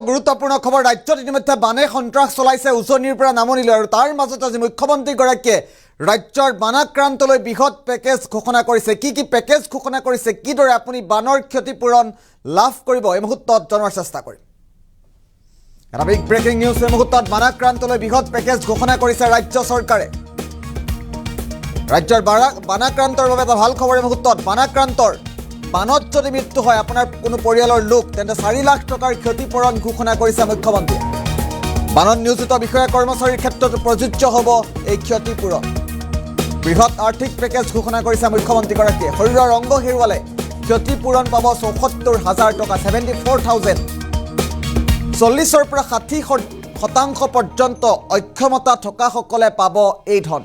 গুৰুত্বপূৰ্ণ খবৰ ৰাজ্যত ইতিমধ্যে বানে সন্ত্ৰাস চলাইছে উজনিৰ পৰা নামনিলৈ আৰু তাৰ মাজত আজি মুখ্যমন্ত্ৰীগৰাকীয়ে ৰাজ্যৰ বানাক্ৰান্তলৈ বৃহৎ পেকেজ ঘোষণা কৰিছে কি পেকেজ ঘোষণা কৰিছে কিদৰে আপুনি বানৰ ক্ষতিপূৰণ লাভ কৰিব এই মুহূৰ্তত জনাৰ চেষ্টা কৰিম এটা বিগ ব্ৰেকিং নিউজ এই মুহূৰ্তত বানাক্ৰান্তলৈ বৃহৎ পেকেজ ঘোষণা কৰিছে ৰাজ্য চৰকাৰে ৰাজ্যৰ বানাক্ৰান্তৰ বাবে এটা ভাল খবৰ এই মুহূৰ্তত বানাক্ৰান্তৰ বানত যদি মৃত্যু হয় আপোনাৰ কোনো পৰিয়ালৰ লোক তেন্তে 4 লাখ টকাৰ ক্ষতিপূৰণ ঘোষণা কৰিছে মুখ্যমন্ত্ৰীয়ে বানত নিয়োজিত বিষয়া কৰ্মচাৰীৰ ক্ষেত্ৰত প্ৰযোজ্য হ'ব এই ক্ষতিপূৰণ বৃহৎ আৰ্থিক পেকেজ ঘোষণা কৰিছে মুখ্যমন্ত্ৰীগৰাকীয়ে শৰীৰৰ অংগ হেৰুৱালে ক্ষতিপূৰণ পাব ৭৪,০০০ টকা ৭৪,০০০ 40ৰ পৰা 60% পৰ্যন্ত অক্ষমতা থকাসকলে পাব এই ধন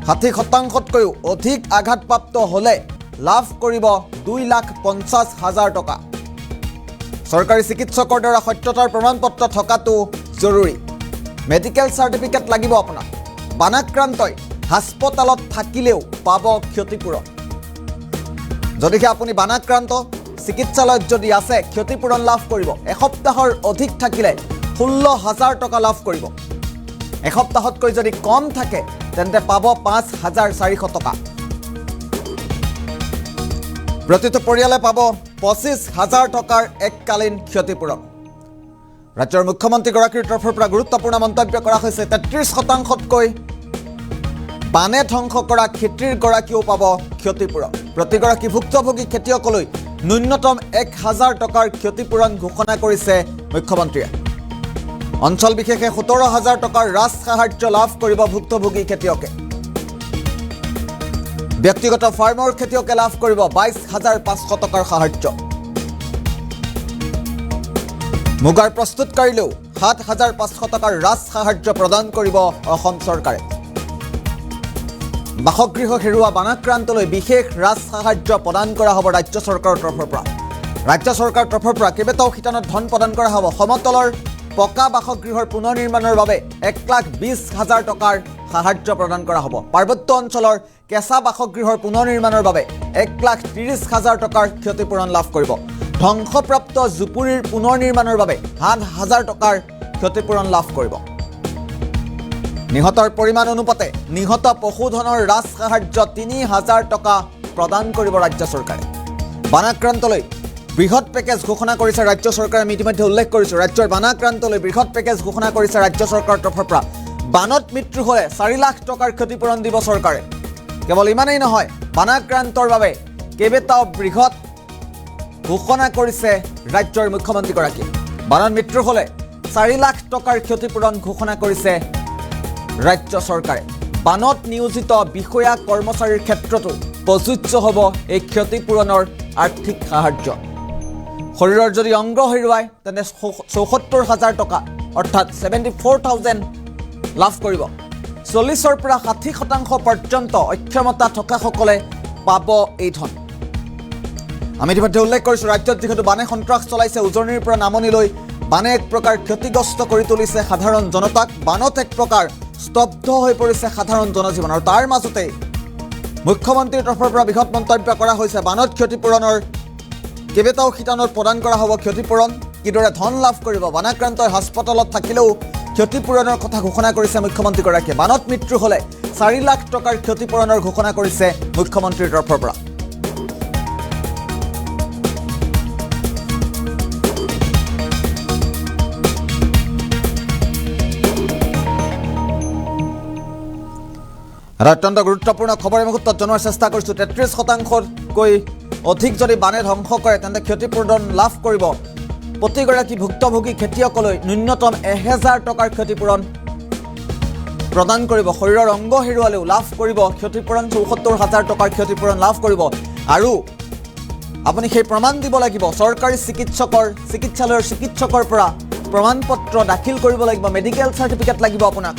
60%তকৈও অধিক আঘাতপ্ৰাপ্ত হ'লে লাভ কৰিব 2,50,000 টকা চৰকাৰী চিকিৎসকৰ দ্বাৰা সত্যতাৰ প্ৰমাণপত্ৰ থকাটো জৰুৰী মেডিকেল চাৰ্টিফিকেট লাগিব আপোনাক বানাক্ৰান্তই হাস্পতালত থাকিলেও পাব ক্ষতিপূৰণ যদিহে আপুনি বানাক্ৰান্ত চিকিৎসালয়ত যদি আছে ক্ষতিপূৰণ লাভ কৰিব এসপ্তাহৰ অধিক থাকিলে 16,000 টকা লাভ কৰিব এসপ্তাহতকৈ যদি কম থাকে তেন্তে পাব 5,400 টকা প্ৰতিটো পৰিয়ালে পাব 25,000 টকাৰ এককালীন ক্ষতিপূৰণ ৰাজ্যৰ মুখ্যমন্ত্ৰীগৰাকীৰ তৰফৰ পৰা গুৰুত্বপূৰ্ণ মন্তব্য কৰা হৈছে 33%তকৈ বানে ধ্বংস কৰা খেতিৰ গৰাকীও পাব ক্ষতিপূৰণ প্ৰতিগৰাকী ভুক্তভোগী খেতিয়কলৈ ন্যূনতম 1,000 টকাৰ ক্ষতিপূৰণ ঘোষণা কৰিছে মুখ্যমন্ত্ৰীয়ে অঞ্চল বিশেষে 17,000 টকাৰ ৰাজ সাহায্য লাভ কৰিব ভুক্তভোগী খেতিয়কে ব্যক্তিগত ফাৰ্মৰ খেতিয়কে লাভ কৰিব 22,500 টকাৰ সাহায্য মুগাৰ প্ৰস্তুতকাৰীলেও 7,500 টকাৰ ৰাজ সাহায্য প্ৰদান কৰিব অসম চৰকাৰে বাসগৃহ হেৰুৱা বানাক্ৰান্তলৈ বিশেষ ৰাজ সাহায্য প্ৰদান কৰা হ'ব ৰাজ্য চৰকাৰৰ তৰফৰ পৰা ৰাজ্য চৰকাৰৰ তৰফৰ পৰা কেইবাটাও শিতানত ধন প্ৰদান কৰা হ'ব সমতলৰ পকা বাসগৃহৰ পুনৰ নিৰ্মাণৰ বাবে 1,20,000 টকাৰ সাহায্য প্ৰদান কৰা হ'ব পাৰ্বত্য অঞ্চলৰ কেঁচা বাসগৃহৰ পুনৰ নিৰ্মাণৰ বাবে 1,30,000 টকাৰ ক্ষতিপূৰণ লাভ কৰিব ধ্বংসপ্ৰাপ্ত জুপুৰীৰ পুনৰ নিৰ্মাণৰ বাবে 7,000 টকাৰ ক্ষতিপূৰণ লাভ কৰিব নিহতৰ পৰিমাণ অনুপাতে নিহত পশুধনৰ ৰাজ সাহায্য 3,000 টকা প্ৰদান কৰিব ৰাজ্য চৰকাৰে বানাক্ৰান্তলৈ বৃহৎ পেকেজ ঘোষণা কৰিছে ৰাজ্য চৰকাৰে আমি ইতিমধ্যে উল্লেখ কৰিছোঁ ৰাজ্যৰ বানাক্ৰান্তলৈ বৃহৎ পেকেজ ঘোষণা কৰিছে ৰাজ্য চৰকাৰৰ তৰফৰ পৰা বানত মৃত্যু হ'লে 4 লাখ টকাৰ ক্ষতিপূৰণ দিব চৰকাৰে কেৱল ইমানেই নহয় বানাক্ৰান্তৰ বাবে কেইবাটাও বৃহৎ ঘোষণা কৰিছে ৰাজ্যৰ মুখ্যমন্ত্ৰীগৰাকীয়ে বানত মৃত্যু হ'লে 4 লাখ টকাৰ ক্ষতিপূৰণ ঘোষণা কৰিছে ৰাজ্য চৰকাৰে বানত নিয়োজিত বিষয়া কৰ্মচাৰীৰ ক্ষেত্ৰতো প্ৰযোজ্য হ'ব এই ক্ষতিপূৰণৰ আৰ্থিক সাহায্য শৰীৰৰ যদি অংগ হেৰুৱায় তেন্তে ৭৪,000 টকা অৰ্থাৎ 74,000 লাভ কৰিব 40ৰ পৰা 60% পৰ্যন্ত অক্ষমতা থকাসকলে পাব এই ধন আমি ইতিমধ্যে উল্লেখ কৰিছোঁ ৰাজ্যত যিহেতু বানে সন্ত্ৰাস চলাইছে উজনিৰ পৰা নামনিলৈ বানে এক প্ৰকাৰ ক্ষতিগ্ৰস্ত কৰি তুলিছে সাধাৰণ জনতাক বানত এক প্ৰকাৰ স্তব্ধ হৈ পৰিছে সাধাৰণ জনজীৱন আৰু তাৰ মাজতে মুখ্যমন্ত্ৰীৰ তৰফৰ পৰা বৃহৎ মন্তব্য কৰা হৈছে বানত ক্ষতিপূৰণৰ কেইবাটাও শিতানত প্ৰদান কৰা হ'ব ক্ষতিপূৰণ কিদৰে ধন লাভ কৰিব বানাক্ৰান্তই হাস্পতালত থাকিলেও ক্ষতিপূৰণৰ কথা ঘোষণা কৰিছে মুখ্যমন্ত্ৰীগৰাকীয়ে বানত মৃত্যু হ'লে 4 লাখ টকাৰ ক্ষতিপূৰণৰ ঘোষণা কৰিছে মুখ্যমন্ত্ৰীৰ তৰফৰ পৰা এটা অত্যন্ত গুৰুত্বপূৰ্ণ খবৰ এই মুহূৰ্তত জনোৱাৰ চেষ্টা কৰিছোঁ 33%তকৈ অধিক যদি বানে ধ্বংস কৰে তেন্তে ক্ষতিপূৰণ লাভ কৰিব প্ৰতিগৰাকী ভুক্তভোগী খেতিয়কলৈ ন্যূনতম 1,000 টকাৰ ক্ষতিপূৰণ প্ৰদান কৰিব শৰীৰৰ অংগ হেৰুৱালেও লাভ কৰিব ক্ষতিপূৰণ ৭৪,000 টকাৰ ক্ষতিপূৰণ লাভ কৰিব আৰু আপুনি সেই প্ৰমাণ দিব লাগিব চৰকাৰী চিকিৎসালয়ৰ চিকিৎসকৰ পৰা প্ৰমাণপত্ৰ দাখিল কৰিব লাগিব মেডিকেল চাৰ্টিফিকেট লাগিব আপোনাক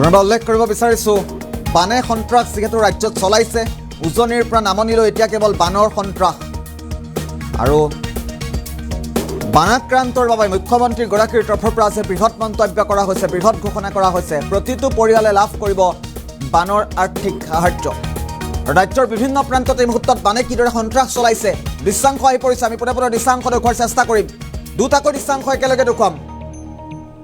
পুনৰবাৰ উল্লেখ কৰিব বিচাৰিছোঁ, বানে সন্ত্ৰাস যিহেতু ৰাজ্যত চলাইছে, উজনিৰ পৰা নামনিলৈ এতিয়া কেৱল বানৰ সন্ত্ৰাস। আৰু বানাক্ৰান্তৰ বাবে মুখ্যমন্ত্ৰীগৰাকীৰ তৰফৰ পৰা যে বৃহৎ মন্তব্য কৰা হৈছে, বৃহৎ ঘোষণা কৰা হৈছে, প্ৰতিটো পৰিয়ালে লাভ কৰিব বানৰ আৰ্থিক সাহায্য। ৰাজ্যৰ বিভিন্ন প্ৰান্তত এই মুহূৰ্তত বানে কিদৰে সন্ত্ৰাস চলাইছে দৃশ্যাংশ আহি পৰিছে। আমি পোনে পোনে দৃশ্যাংশ দেখুওৱাৰ চেষ্টা কৰিম, দুটাকৈ দৃশ্যাংশ একেলগে দেখুৱাম।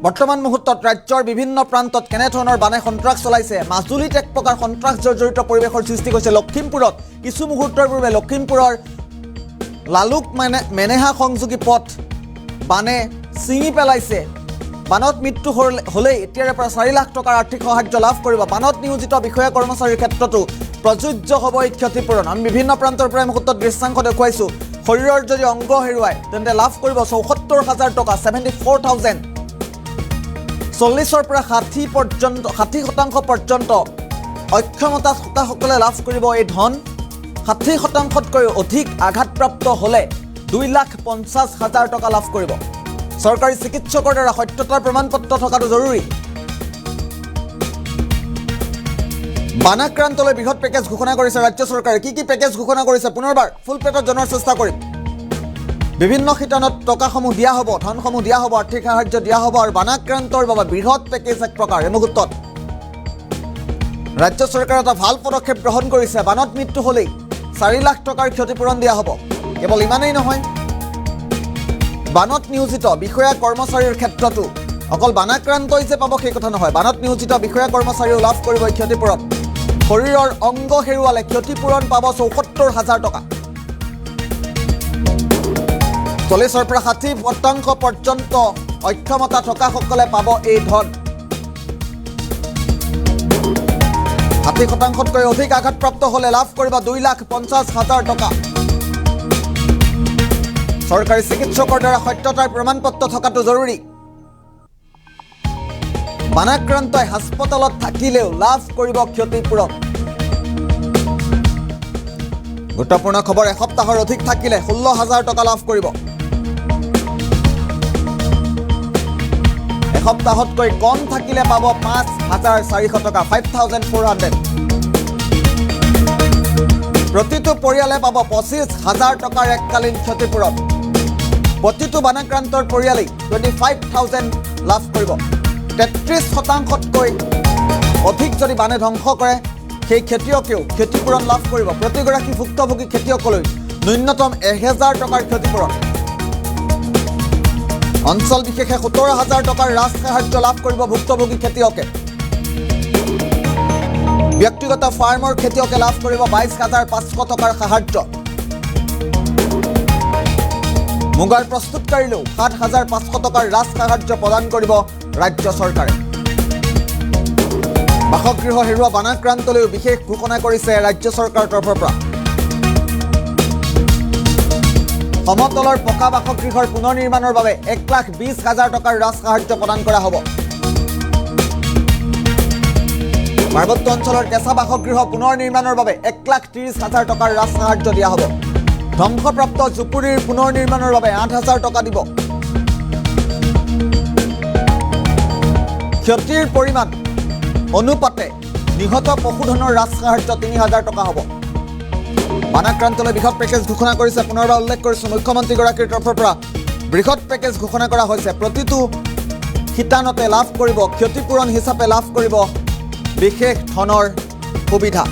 বৰ্তমান মুহূৰ্তত ৰাজ্যৰ বিভিন্ন প্ৰান্তত কেনেধৰণৰ বানে সন্ত্ৰাস চলাইছে। মাজুলীত এক প্ৰকাৰ সন্ত্ৰাস জৰ্জৰিত পৰিৱেশৰ সৃষ্টি হৈছে। লখিমপুৰত কিছু মুহূৰ্তৰ পূৰ্বে লখিমপুৰৰ লালুক মেনেহা সংযোগী পথ বানে ছিঙি পেলাইছে। বানত মৃত্যু হ'লেই এতিয়াৰে পৰা 4 লাখ টকাৰ আৰ্থিক সাহায্য লাভ কৰিব। বানত নিয়োজিত বিষয়া কৰ্মচাৰীৰ ক্ষেত্ৰতো প্ৰযোজ্য হ'ব এই ক্ষতিপূৰণ। আমি বিভিন্ন প্ৰান্তৰ পৰা মুহূৰ্তত দৃশ্যাংশ দেখুৱাইছোঁ। শৰীৰৰ যদি অংগ হেৰুৱায় তেন্তে লাভ কৰিব 74,000 টকা, 74,000। 40ৰ পৰা 60% পৰ্যন্ত অক্ষমতা থকাসকলে লাভ কৰিব এই ধন। 60%তকৈ অধিক আঘাতপ্ৰাপ্ত হ'লে 2,50,000 টকা লাভ কৰিব। চৰকাৰী চিকিৎসকৰ দ্বাৰা সত্যতাৰ প্ৰমাণপত্ৰ থকাটো জৰুৰী। বানাক্ৰান্তলৈ বৃহৎ পেকেজ ঘোষণা কৰিছে ৰাজ্য চৰকাৰে। কি পেকেজ ঘোষণা কৰিছে পুনৰবাৰ ফুল প্লেটত জনাৰ চেষ্টা কৰিম। বিভিন্ন শিতানত টকাসমূহ দিয়া হ'ব, ধনসমূহ দিয়া হ'ব, আৰ্থিক সাহায্য দিয়া হ'ব। আৰু বানাক্ৰান্তৰ বাবে বৃহৎ পেকেজ এক প্ৰকাৰ এই মুহূৰ্তত ৰাজ্য চৰকাৰে এটা ভাল পদক্ষেপ গ্ৰহণ কৰিছে। বানত মৃত্যু হ'লেই 4 লাখ টকাৰ ক্ষতিপূৰণ দিয়া হ'ব। কেৱল ইমানেই নহয়, বানত নিয়োজিত বিষয়া কৰ্মচাৰীৰ ক্ষেত্ৰতো অকল বানাক্ৰান্তই যে পাব সেই কথা নহয়, বানত নিয়োজিত বিষয়া কৰ্মচাৰীও লাভ কৰিব এই ক্ষতিপূৰণ। শৰীৰৰ অংগ হেৰুৱালে ক্ষতিপূৰণ পাব 74,000 টকা। 40ৰ পৰা 60% পৰ্যন্ত অক্ষমতা থকাসকলে পাব এই ধন। 60%তকৈ অধিক আঘাতপ্ৰাপ্ত হ'লে লাভ কৰিব 2,50,000 টকা। চৰকাৰী চিকিৎসকৰ দ্বাৰা সত্যতাৰ প্ৰমাণপত্ৰ থকাটো জৰুৰী। বানাক্ৰান্তই হাস্পতালত থাকিলেও লাভ কৰিব ক্ষতিপূৰণ। গুৰুত্বপূৰ্ণ খবৰ, এসপ্তাহৰ অধিক থাকিলে 16,000 টকা লাভ কৰিব। এসপ্তাহতকৈ কম থাকিলে পাব 5,400 টকা, 5,400। প্ৰতিটো পৰিয়ালে পাব 25,000 টকাৰ এককালীন ক্ষতিপূৰণ। প্ৰতিটো বানাক্ৰান্তৰ পৰিয়ালেই 25,000 লাভ কৰিব। 33%তকৈ অধিক যদি বানে ধ্বংস কৰে সেই খেতিয়কেও ক্ষতিপূৰণ লাভ কৰিব। প্ৰতিগৰাকী ভুক্তভোগী খেতিয়কলৈ ন্যূনতম 1,000 টকাৰ ক্ষতিপূৰণ। অঞ্চল বিশেষে 17,000 টকাৰ ৰাজ সাহায্য লাভ কৰিব ভুক্তভোগী খেতিয়কে। ব্যক্তিগত ফাৰ্মৰ খেতিয়কে লাভ কৰিব 22,500 টকাৰ সাহায্য। মুগাৰ প্ৰস্তুতকাৰীলেও 7,500 টকাৰ ৰাজ সাহায্য প্ৰদান কৰিব ৰাজ্য চৰকাৰে। বাসগৃহ হেৰুওৱা বানাক্ৰান্তলৈও বিশেষ ঘোষণা কৰিছে ৰাজ্য চৰকাৰৰ তৰফৰ পৰা। সমতলৰ পকা বাসগৃহৰ পুনৰ নিৰ্মাণৰ বাবে 1,20,000 টকাৰ ৰাজ সাহায্য প্ৰদান কৰা হ'ব। পাৰ্বত্য অঞ্চলৰ কেঁচা বাসগৃহ পুনৰ নিৰ্মাণৰ বাবে 1,30,000 টকাৰ ৰাজ সাহায্য দিয়া হ'ব। ধ্বংসপ্ৰাপ্ত জুপুৰীৰ পুনৰ নিৰ্মাণৰ বাবে 8,000 টকা দিব। ক্ষতিৰ পৰিমাণ অনুপাতে নিহত পশুধনৰ ৰাজ সাহায্য 3,000 টকা হ'ব। বানাক্ৰান্তলৈ বৃহৎ পেকেজ ঘোষণা কৰিছে। পুনৰবাৰ উল্লেখ কৰিছোঁ, মুখ্যমন্ত্ৰীগৰাকীৰ তৰফৰ পৰা বৃহৎ পেকেজ ঘোষণা কৰা হৈছে। প্ৰতিটো শিতানতে লাভ কৰিব, ক্ষতিপূৰণ হিচাপে লাভ কৰিব বিশেষ ধনৰ সুবিধা।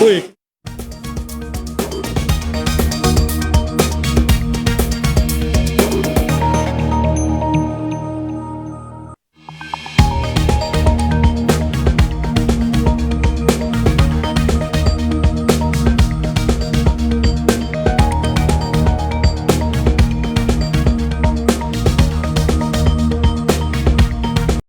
Uy.